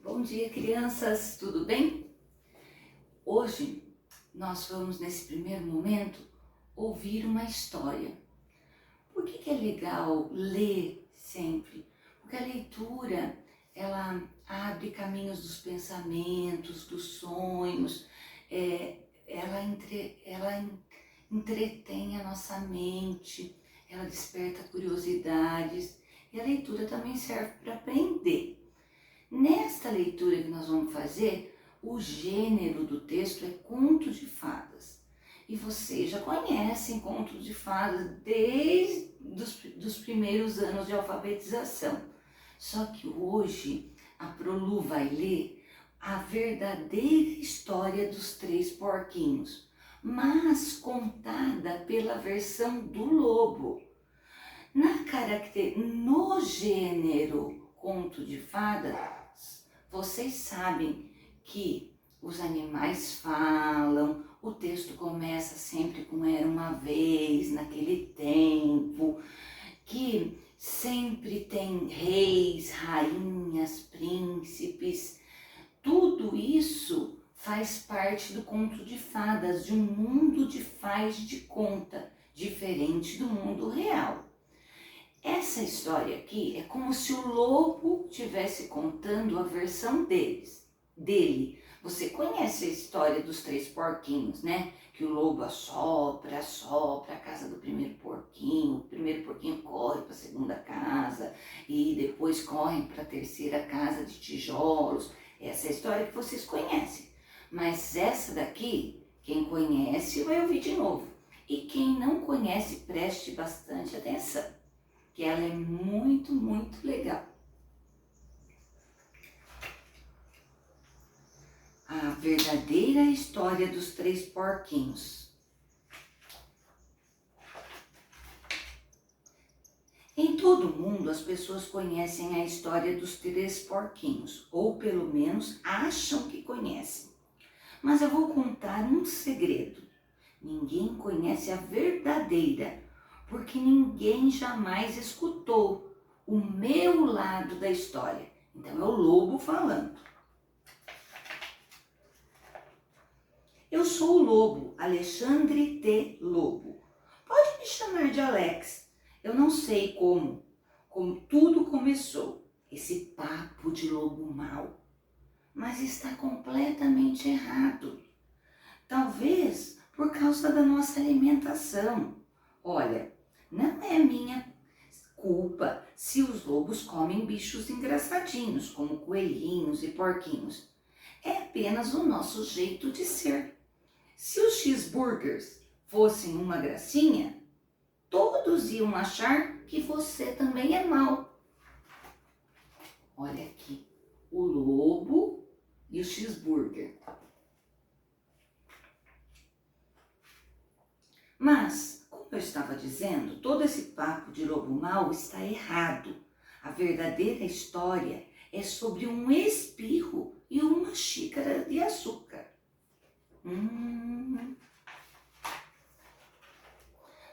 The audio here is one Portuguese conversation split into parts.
Bom dia, crianças, tudo bem? Hoje nós vamos, nesse primeiro momento, ouvir uma história. Por que é legal ler sempre? Porque a leitura, ela abre caminhos dos pensamentos, dos sonhos, ela entretém a nossa mente, ela desperta curiosidades e a leitura também serve para aprender. Nesta leitura que nós vamos fazer, o gênero do texto é conto de fadas. E vocês já conhecem conto de fadas desde os primeiros anos de alfabetização. Só que hoje a Prolu vai ler a verdadeira história dos três porquinhos, mas contada pela versão do lobo. No gênero conto de fadas, vocês sabem que os animais falam, o texto começa sempre com era uma vez, naquele tempo, que sempre tem reis, rainhas, príncipes. Tudo isso faz parte do conto de fadas, de um mundo de faz de conta, diferente do mundo real. Essa história aqui é como se o lobo estivesse contando a versão dele. Você conhece a história dos três porquinhos, né? Que o lobo assopra a casa do primeiro porquinho, o primeiro porquinho corre para a segunda casa e depois corre para a terceira casa de tijolos. Essa é a história que vocês conhecem. Mas essa daqui, quem conhece vai ouvir de novo. E quem não conhece, preste bastante atenção, que ela é muito, muito legal. A verdadeira história dos três porquinhos. Em todo o mundo, as pessoas conhecem a história dos três porquinhos, ou pelo menos acham que conhecem. Mas eu vou contar um segredo. Ninguém conhece a verdadeira, porque ninguém jamais escutou o meu lado da história. Então é o lobo falando. Eu sou o lobo, Alexandre T. Lobo. Pode me chamar de Alex. Eu não sei como tudo começou, esse papo de lobo mau. Mas está completamente errado. Talvez por causa da nossa alimentação. Olha, não é minha culpa se os lobos comem bichos engraçadinhos, como coelhinhos e porquinhos. É apenas o nosso jeito de ser. Se os cheeseburgers fossem uma gracinha, todos iam achar que você também é mau. Olha aqui, o lobo e o cheeseburger. Mas, como eu estava dizendo, todo esse papo de lobo mau está errado. A verdadeira história é sobre um espirro e uma xícara de açúcar.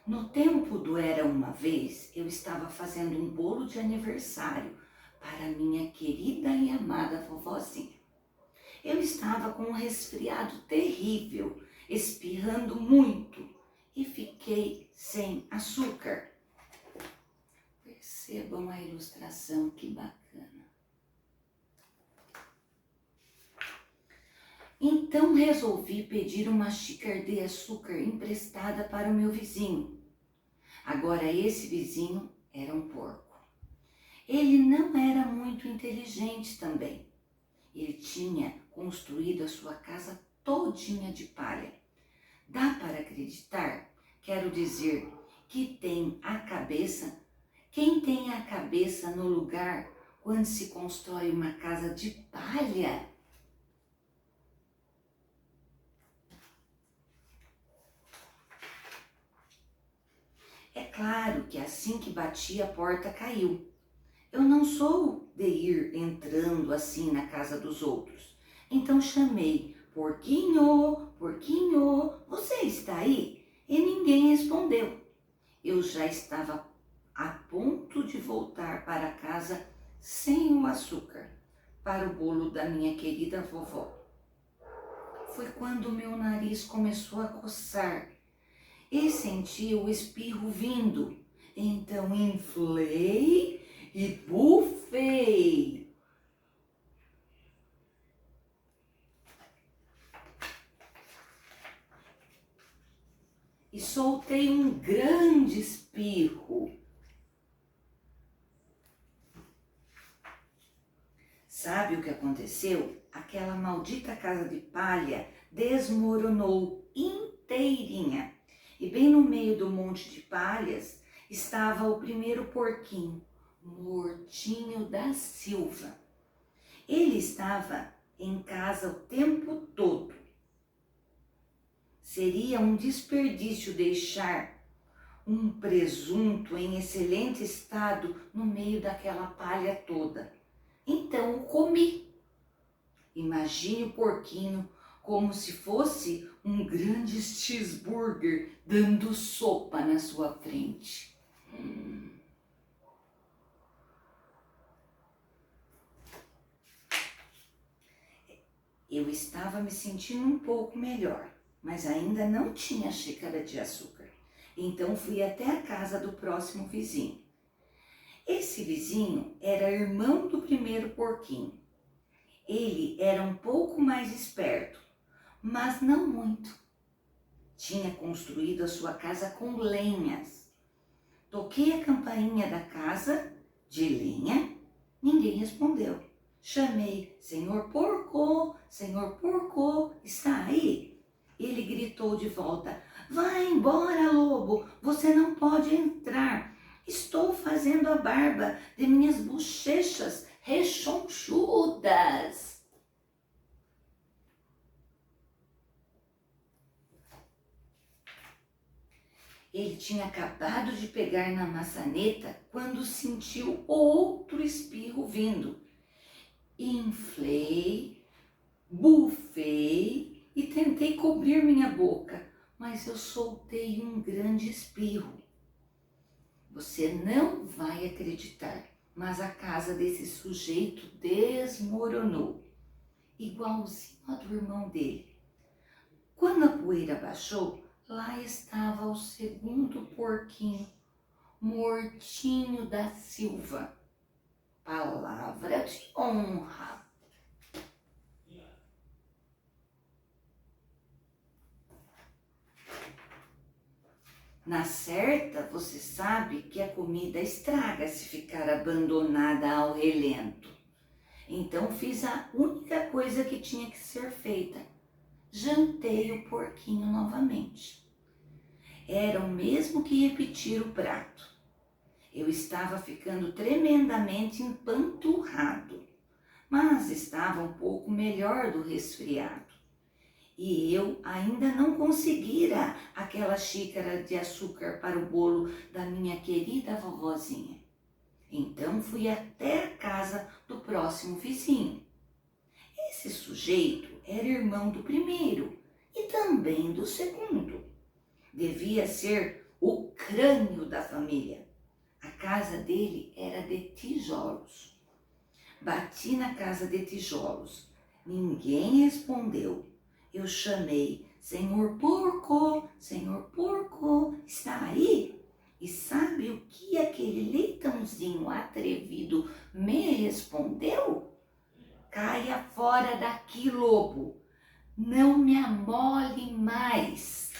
No tempo do era uma vez, eu estava fazendo um bolo de aniversário para minha querida e amada vovozinha. Eu estava com um resfriado terrível, espirrando muito e fiquei sem açúcar. Percebam a ilustração, que bacana. Então resolvi pedir uma xícara de açúcar emprestada para o meu vizinho. Agora esse vizinho era um porco. Ele não era muito inteligente também. Ele tinha construído a sua casa todinha de palha. Dá para acreditar? Quero dizer que quem tem a cabeça no lugar quando se constrói uma casa de palha? É claro que assim que bati, a porta caiu. Eu não sou de ir entrando assim na casa dos outros. Então chamei: porquinho, porquinho, você está aí? E ninguém respondeu. Eu já estava a ponto de voltar para casa sem o açúcar. para o bolo da minha querida vovó. Foi quando meu nariz começou a coçar e senti o espirro vindo. Então inflei e bufei. E soltei um grande espirro. Sabe o que aconteceu? Aquela maldita casa de palha desmoronou inteirinha. E bem no meio do monte de palhas estava o primeiro porquinho, Mortinho da Silva. Ele estava em casa o tempo todo. Seria um desperdício deixar um presunto em excelente estado no meio daquela palha toda. Então o comi. Imagine o porquinho como se fosse um grande cheeseburger dando sopa na sua frente. Eu estava me sentindo um pouco melhor, mas ainda não tinha xícara de açúcar. Então fui até a casa do próximo vizinho. Esse vizinho era irmão do primeiro porquinho. Ele era um pouco mais esperto, mas não muito. Tinha construído a sua casa com lenhas. Toquei a campainha da casa de lenha, ninguém respondeu. Chamei, Senhor Porco, está aí? Ele gritou de volta, vai embora, lobo, você não pode entrar. Estou fazendo a barba de minhas bochechas rechonchudas. Ele tinha acabado de pegar na maçaneta quando sentiu outro espirro vindo. Inflei, bufei e tentei cobrir minha boca, mas eu soltei um grande espirro. Você não vai acreditar, mas a casa desse sujeito desmoronou, igualzinho a do irmão dele. Quando a poeira baixou, lá estava o segundo porquinho, Mortinho da Silva. Palavra de honra. Na certa, você sabe que a comida estraga se ficar abandonada ao relento. Então fiz a única coisa que tinha que ser feita. Jantei o porquinho novamente. Era o mesmo que repetir o prato. Eu estava ficando tremendamente empanturrado, mas estava um pouco melhor do resfriado. E eu ainda não conseguira aquela xícara de açúcar para o bolo da minha querida vovozinha. Então fui até a casa do próximo vizinho. Esse sujeito era irmão do primeiro e também do segundo. Devia ser o crânio da família. A casa dele era de tijolos. Bati na casa de tijolos. Ninguém respondeu. Eu chamei, Senhor Porco, está aí? E sabe o que aquele leitãozinho atrevido me respondeu? Caia fora daqui, lobo, não me amole mais.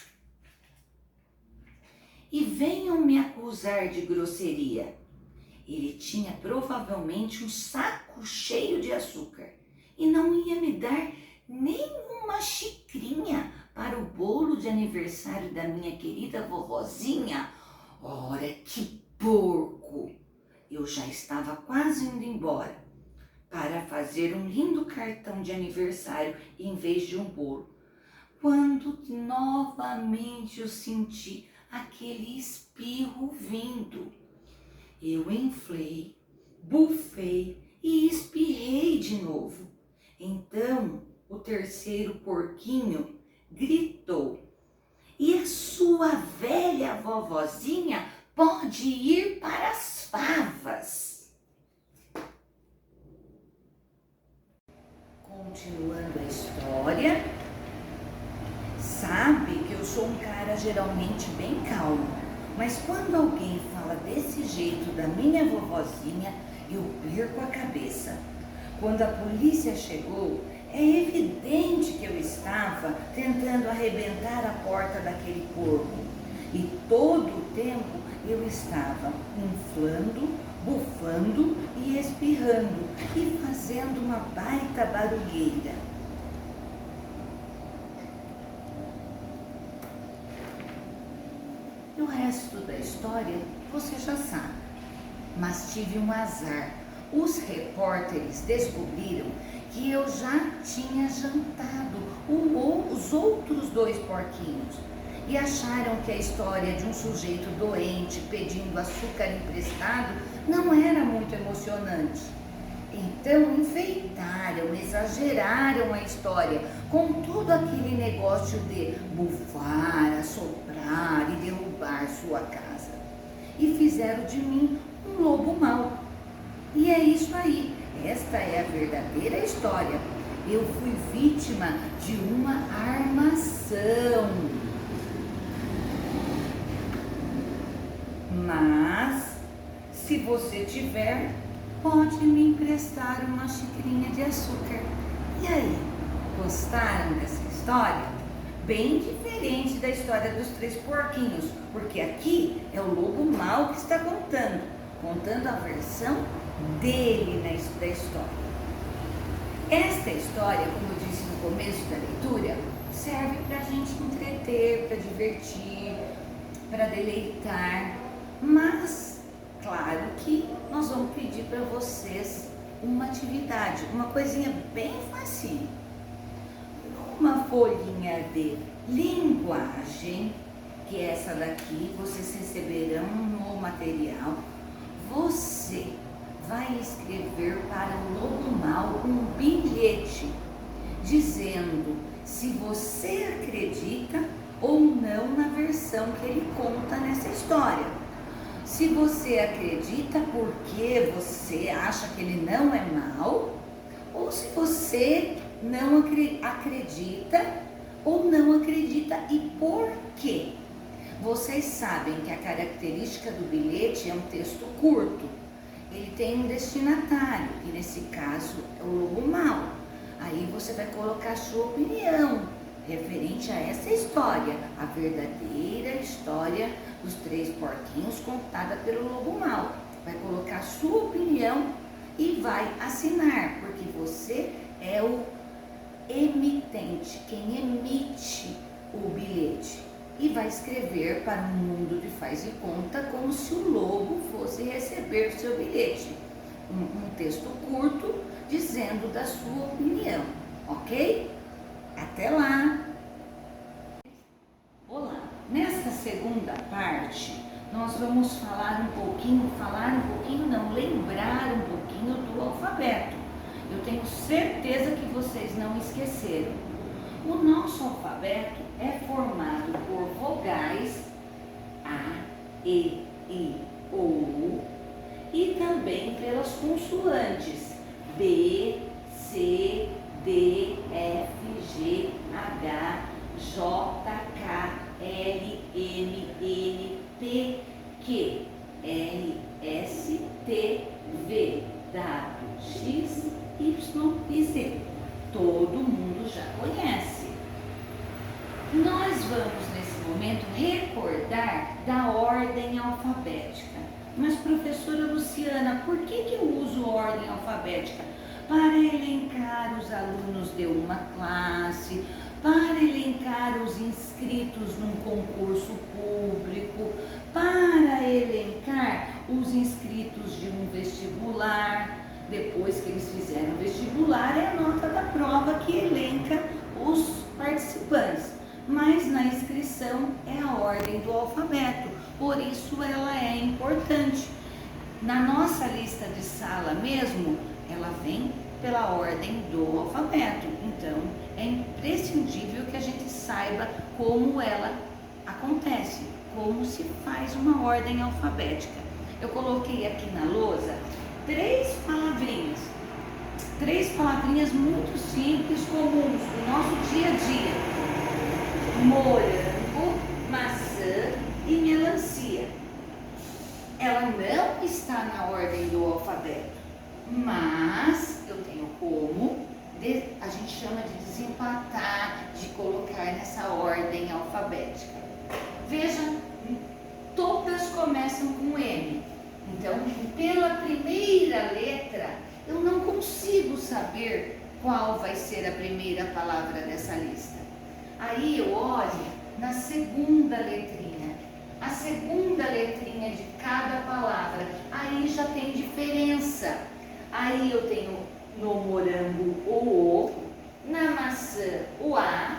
E venham me acusar de grosseria. Ele tinha provavelmente um saco cheio de açúcar e não ia me dar nem uma xicrinha para o bolo de aniversário da minha querida vovozinha. Ora, que porco! Eu já estava quase indo embora para fazer um lindo cartão de aniversário em vez de um bolo, quando novamente eu senti aquele espirro vindo. Eu inflei, bufei e espirrei de novo. Então o terceiro porquinho gritou, e a sua velha vovozinha pode ir para as favas. continuando a história. Sabe que eu sou um cara geralmente bem calmo, mas quando alguém fala desse jeito da minha vovozinha, eu perco a cabeça. Quando a polícia chegou, é evidente que eu estava tentando arrebentar a porta daquele porco. E todo o tempo eu estava inflando, bufando e espirrando e fazendo uma baita barulheira. E o resto da história você já sabe. Mas tive um azar. Os repórteres descobriram que eu já tinha jantado os outros 2 porquinhos e acharam que a história de um sujeito doente pedindo açúcar emprestado não era muito emocionante. Então enfeitaram, exageraram a história com todo aquele negócio de bufar, assoprar e derrubar sua casa. E fizeram de mim um lobo mau. E é isso aí, esta é a verdadeira história. Eu fui vítima de uma armação. Mas, se você tiver, pode me emprestar uma xicrinha de açúcar. E aí, gostaram dessa história? Bem diferente da história dos 3 porquinhos, porque aqui é o lobo mau que está contando a versão dele da história. Esta história, como eu disse no começo da leitura, serve para a gente entreter, para divertir, para deleitar, mas claro que nós vamos pedir para vocês uma atividade, uma coisinha bem fácil. Uma folhinha de linguagem, que é essa daqui, vocês receberão no material. Você vai escrever para o lobo mau um bilhete dizendo se você acredita ou não na versão que ele conta nessa história. Se você acredita porque você acha que ele não é mau, ou se você não acredita ou não acredita e por quê. Vocês sabem que a característica do bilhete é um texto curto. Ele tem um destinatário, que nesse caso é o lobo mau. Aí você vai colocar a sua opinião referente a essa história, a verdadeira história dos 3 porquinhos contada pelo lobo mau. Vai colocar a sua opinião e vai assinar, porque você é o emitente, quem emite o bilhete. E vai escrever para um mundo de faz e conta como se o lobo fosse receber seu bilhete. Um texto curto dizendo da sua opinião, ok? Até lá! Olá! Nesta segunda parte, nós vamos lembrar um pouquinho do alfabeto. Eu tenho certeza que vocês não esqueceram. O nosso alfabeto é formado por vogais A, E, I, O, U e também pelas consoantes B, C, D, F, G, H, J, K, L, M, N, P, Q, R, S, T, V, W, X, Y e Z. Todo mundo já conhece. Nós vamos nesse momento recordar da ordem alfabética. Mas professora Luciana, por que eu uso ordem alfabética? Para elencar os alunos de uma classe, para elencar os inscritos num concurso público, para elencar os inscritos de um vestibular. Depois que eles fizeram o vestibular, é a nota da prova que elenca os participantes. Mas na inscrição é a ordem do alfabeto, por isso ela é importante. Na nossa lista de sala mesmo, ela vem pela ordem do alfabeto, então é imprescindível que a gente saiba como ela acontece, como se faz uma ordem alfabética. Eu coloquei aqui na lousa 3 palavrinhas. três palavrinhas muito simples, comuns do nosso dia a dia: morango, maçã e melancia. Ela não está na ordem do alfabeto, mas eu tenho como, a gente chama de desempatar, de colocar nessa ordem alfabética. Veja, todas começam com M. Então, pela primeira letra, eu não consigo saber qual vai ser a primeira palavra dessa lista. Aí eu olho na segunda letrinha. A segunda letrinha de cada palavra, aí já tem diferença. Aí eu tenho no morango o O, na maçã o A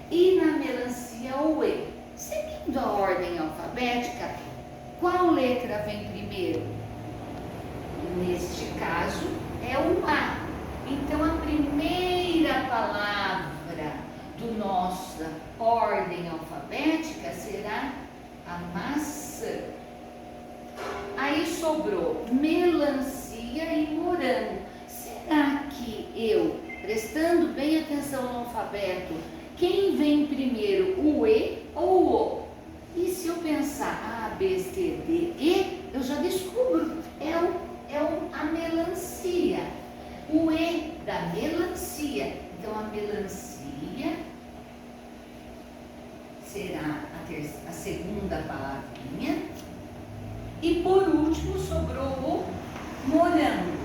e na melancia o E. Seguindo a ordem alfabética, qual letra vem primeiro? Neste caso é o A. Então a primeira palavra do nossa ordem alfabética será a maçã. Aí sobrou melancia e morango. Será que eu, prestando bem atenção no alfabeto, quem vem primeiro, o E ou o O? E se eu pensar A, B, C, D, E, eu já descubro, a melancia. O E da melancia. Então a melancia será a segunda palavrinha. E por último sobrou o morango.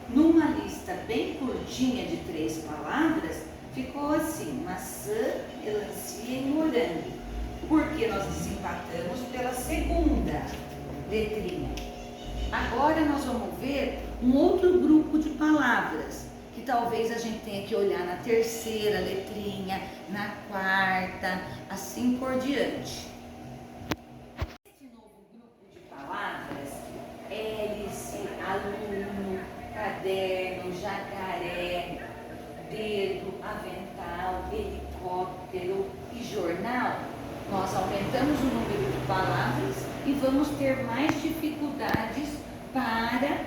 Numa lista bem curtinha de 3 palavras, ficou assim: maçã, melancia e morango. Porque nós desempatamos pela segunda letrinha. Agora nós vamos ver um outro grupo de palavras, que talvez a gente tenha que olhar na terceira letrinha, na quarta, assim por diante. Esse novo grupo de palavras, hélice, aluno, caderno, jacaré, dedo, avental, helicóptero e jornal, nós aumentamos o número de palavras e vamos ter mais dificuldades para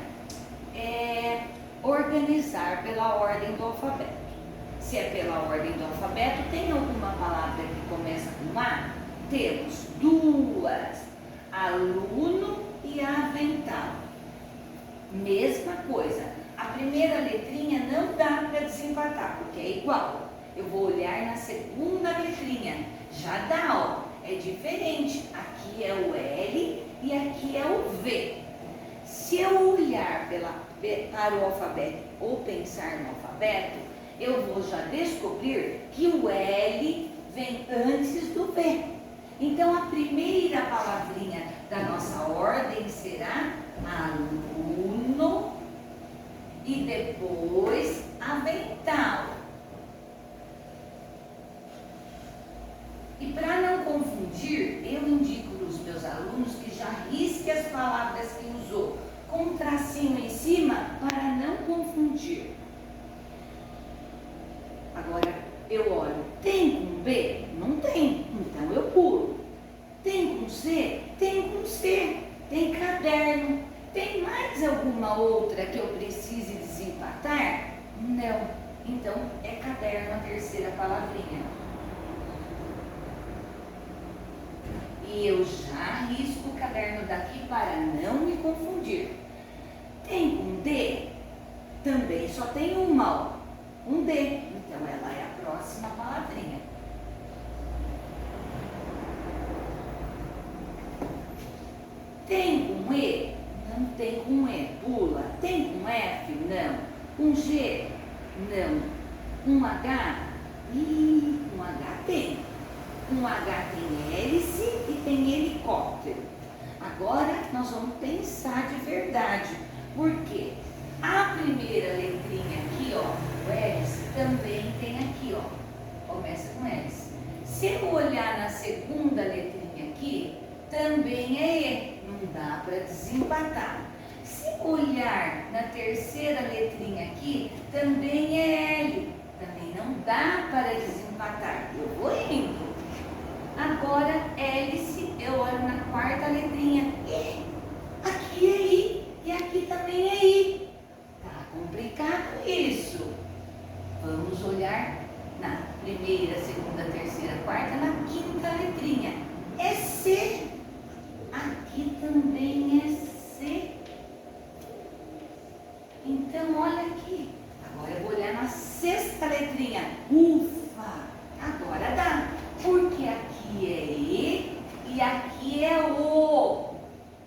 organizar pela ordem do alfabeto. Se é pela ordem do alfabeto, tem alguma palavra que começa com A? Temos 2, aluno e avental. Mesma coisa, a primeira letrinha não dá para desempatar, porque é igual. Eu vou olhar na segunda letrinha, já dá, ó, é diferente. Aqui é o L e aqui é o V. Se eu olhar para o alfabeto ou pensar no alfabeto, eu vou já descobrir que o L vem antes do V. Então a primeira palavrinha da nossa ordem será aluno e depois avental. E para não confundir, eu indico para os meus alunos que já risquem as palavras que usou com um tracinho em cima para não confundir. Agora eu olho, tem com B? Não tem, então eu pulo. Tem com C? Tem com C. Tem caderno. Tem mais alguma outra que eu precise desempatar? Não. Então é caderno a terceira palavrinha. E eu já risco o caderno daqui para não me confundir. Tem com D? Também só tem uma, ó. Um D. Então ela é a próxima palavrinha. Tem com E? Não tem com E. Pula. Tem com F? Não. Com G? Não. Com H? Com H tem. Com H tem hélice e tem helicóptero. Agora nós vamos pensar de verdade. Porque a primeira letrinha aqui, ó, o hélice, também tem aqui, ó. Começa com hélice. Se eu olhar na segunda letrinha aqui, também é E. Não dá para desempatar. Se olhar na terceira letrinha aqui, também é L. Também não dá para desempatar. Eu vou indo. Agora, hélice eu olho na quarta letrinha. Aqui é I e aqui também é I. Tá complicado isso. Vamos olhar na primeira, segunda, terceira, quarta, na quinta letrinha. É C. Aqui também é C. Então, olha aqui. Agora eu vou olhar na sexta letrinha. Ufa! Agora dá. Porque aqui é E e aqui é O.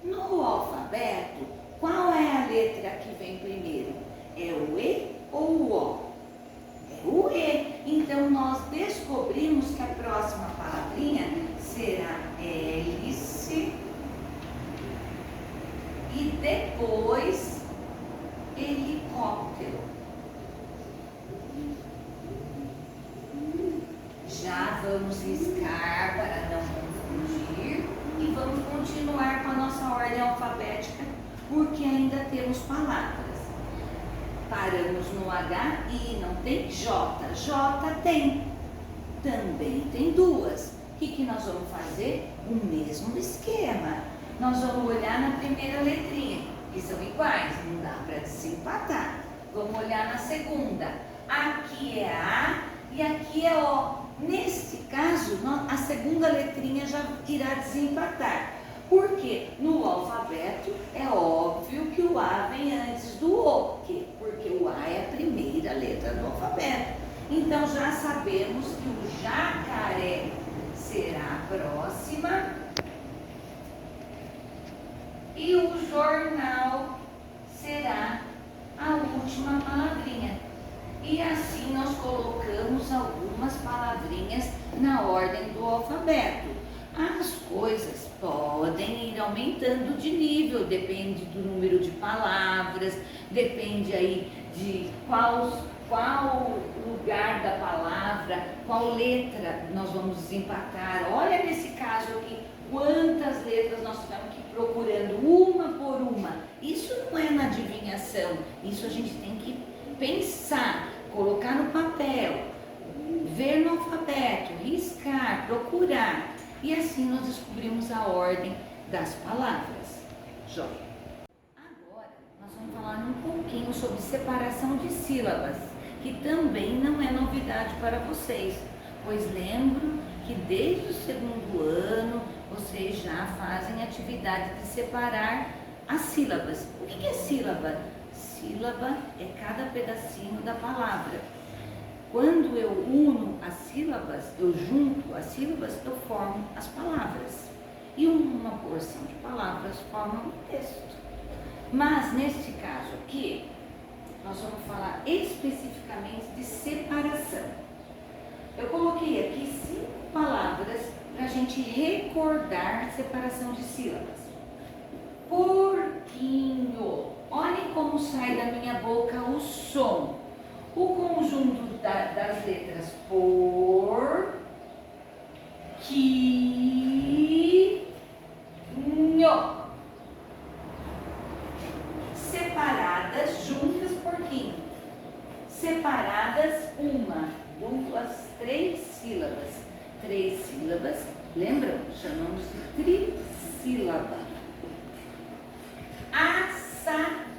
No alfabeto, qual é a letra que vem primeiro? É o E ou o O? É o E. Então, nós descobrimos que a próxima palavrinha será hélice e depois helicóptero. Já vamos riscar para não confundir e vamos continuar com a nossa ordem alfabética, porque ainda temos palavras. Paramos no H e não tem J. J tem. Também tem duas. O que nós vamos fazer? O mesmo esquema. Nós vamos olhar na primeira letrinha, que são iguais, não dá para desempatar. Vamos olhar na segunda. Aqui é A e aqui é O. Neste caso, a segunda letrinha já irá desempatar. Porque no alfabeto é óbvio que o A vem antes do O. Porque o A é a primeira letra do alfabeto. Então já sabemos que o jacaré será a próxima. E o jornal será a última palavrinha. E assim nós colocamos algumas palavrinhas na ordem do alfabeto. As coisas podem ir aumentando de nível, depende do número de palavras, depende aí de qual lugar da palavra, qual letra nós vamos desempatar. Olha nesse caso aqui, quantas letras nós tivemos que ir procurando, uma por uma. Isso não é na adivinhação, isso a gente tem que pensar, colocar no papel, ver no alfabeto, riscar, procurar. E assim nós descobrimos a ordem das palavras. Joia. Agora nós vamos falar um pouquinho sobre separação de sílabas, que também não é novidade para vocês, pois lembro que desde o segundo ano vocês já fazem atividade de separar as sílabas. O que é sílaba? Sílaba é cada pedacinho da palavra. Quando eu uno as sílabas, eu junto as sílabas, eu formo as palavras. E uma porção de palavras forma um texto. Mas neste caso aqui, nós vamos falar especificamente de separação. Eu coloquei aqui 5 palavras para a gente recordar separação de sílabas. Porquinho. Olhem como sai da minha boca o som. O conjunto das letras por, que, nho. Separadas, juntas, porquinho. Separadas, 1, 2, 3 sílabas. 3 sílabas, lembram? Chamamos de trissílaba.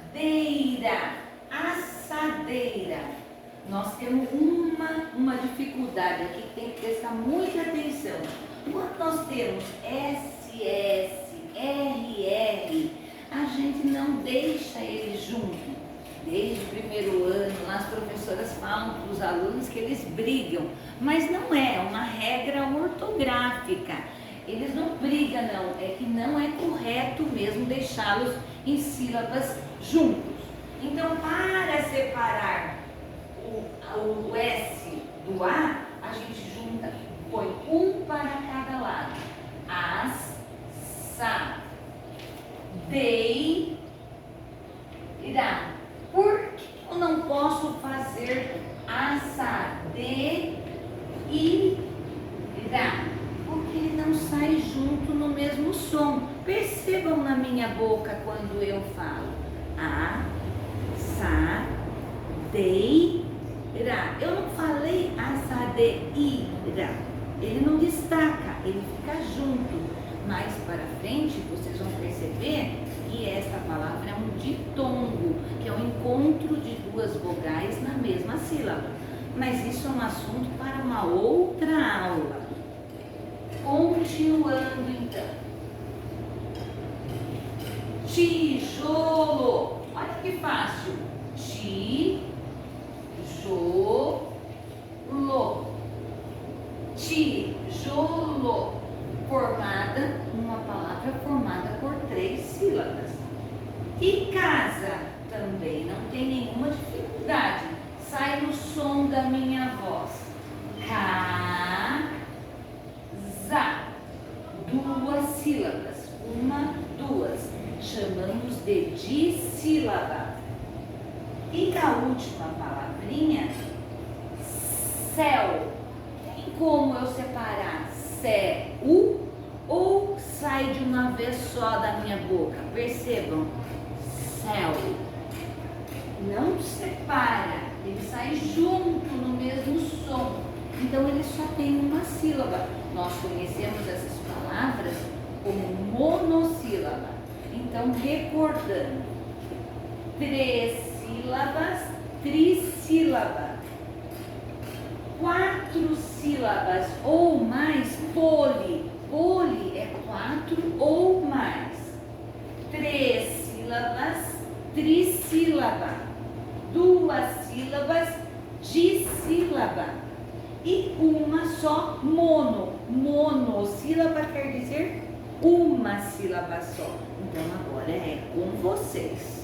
Assadeira. Assadeira. Nós temos uma dificuldade aqui que tem que prestar muita atenção. Quando nós temos SS, RR, a gente não deixa eles juntos. Desde o primeiro ano, as professoras falam para os alunos que eles brigam, mas não é uma regra ortográfica. Eles não brigam não, é que não é correto mesmo deixá-los em sílabas juntos. Então, para separar o S do A, a gente junta, põe um para cada lado. As, sa, dei, irá. Por que eu não posso fazer assadeira? Porque ele não sai junto no mesmo som. Percebam na minha boca quando eu falo assadeira. Eu não falei assadeira. Ele não destaca, ele fica junto. mais para frente, vocês vão perceber que esta palavra é um ditongo, que é o encontro de duas vogais na mesma sílaba. Mas isso é um assunto para uma outra aula. Continuando então. Tijolo. Olha que fácil. Tijolo. Tijolo. Formada, uma palavra formada por 3 sílabas. E casa também não tem nenhuma dificuldade. Sai no som da minha voz. Casa. 2 sílabas. 1, 2. Chamamos de dissílaba. E a última palavrinha, céu. Tem como eu separar céu ou sai de uma vez só da minha boca? Percebam, céu. Não separa, ele sai junto no mesmo som. Então ele só tem uma sílaba. Nós conhecemos essas palavras como monossílaba. Então, recordando, 3 sílabas, trissílaba. 4 sílabas ou mais, poli. Poli é 4 ou mais. 3 sílabas, trissílaba. 2 sílabas, dissílaba. E uma só, mono. Monossílaba quer dizer uma sílaba só. Então agora é com vocês.